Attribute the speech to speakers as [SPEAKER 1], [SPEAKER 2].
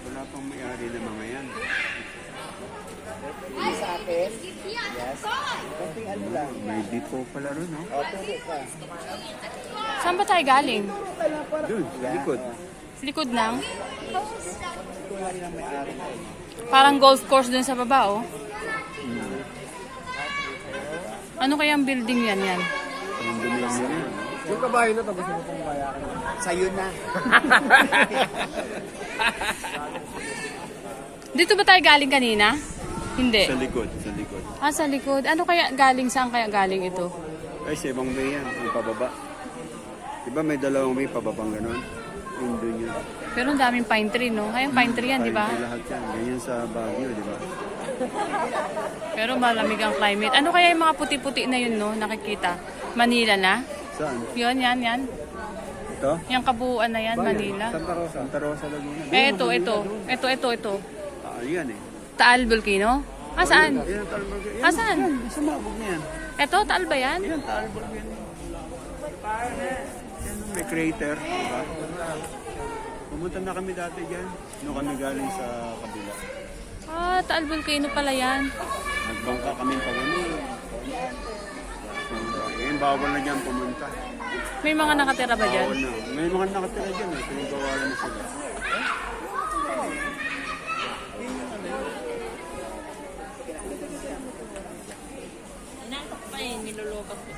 [SPEAKER 1] Wala pang may-ari ng mga yan.
[SPEAKER 2] Hindi sa akin. Yes. Konting ano lang.
[SPEAKER 1] May dito pala ron, no?
[SPEAKER 2] O, turo ka.
[SPEAKER 3] Saan ba tayo galing?
[SPEAKER 1] Doon, sa likod.
[SPEAKER 3] Likod ng?
[SPEAKER 2] Ito lang yung may-ari.
[SPEAKER 3] Parang golf course dun sa baba, oh. Ano kaya ang building yan?
[SPEAKER 1] Ang dumi lang nila yan.
[SPEAKER 2] Yung kabayo na to, gusto mo pong bayaran. Sa'yo na.
[SPEAKER 3] Dito ba tayo galing kanina? Hindi.
[SPEAKER 1] Sa likod, sa likod.
[SPEAKER 3] Ah, sa likod. Ano kaya galing? Saan kaya galing ito?
[SPEAKER 1] Ay, sa ibang may yan, yung pababa. Diba may dalawang may pababang ganon? Yung doon yun.
[SPEAKER 3] Pero ang daming pine tree, no? Ngayon pine tree yan, di ba?
[SPEAKER 1] Pine tree lahat yan. Ganyan sa Baguio, di ba?
[SPEAKER 3] Pero malamig ang climate. Ano kaya yung mga puti-puti na yun, no? Nakikita. Manila na?
[SPEAKER 1] Saan?
[SPEAKER 3] Yun, yan.
[SPEAKER 1] Ito?
[SPEAKER 3] Yung kabuuan na yan, Manila.
[SPEAKER 1] Santa Rosa. Santa Rosa, Laguna.
[SPEAKER 3] Eh, ito.
[SPEAKER 1] Ah, yan eh.
[SPEAKER 3] Taal Volcano? Ah, saan?
[SPEAKER 1] Yan ang Talbog. Yan,
[SPEAKER 3] Ah, saan?
[SPEAKER 1] Yan, sumabog na yan.
[SPEAKER 3] Ito, Taal ba yan?
[SPEAKER 1] Yan, Talbog yan. Yan, may crater, di ba? Pumunta na kami dati dyan. Nung kami galing sa kabila.
[SPEAKER 3] Ah, Taal Volcano pala yan.
[SPEAKER 1] Nagbangka kami pag ano. Ngayon, bawal na dyan pumunta.
[SPEAKER 3] May mga nakatira ba dyan?
[SPEAKER 1] Bawal na. May mga nakatira dyan eh. Pinagawalan na sila.
[SPEAKER 3] Nilolokap ko.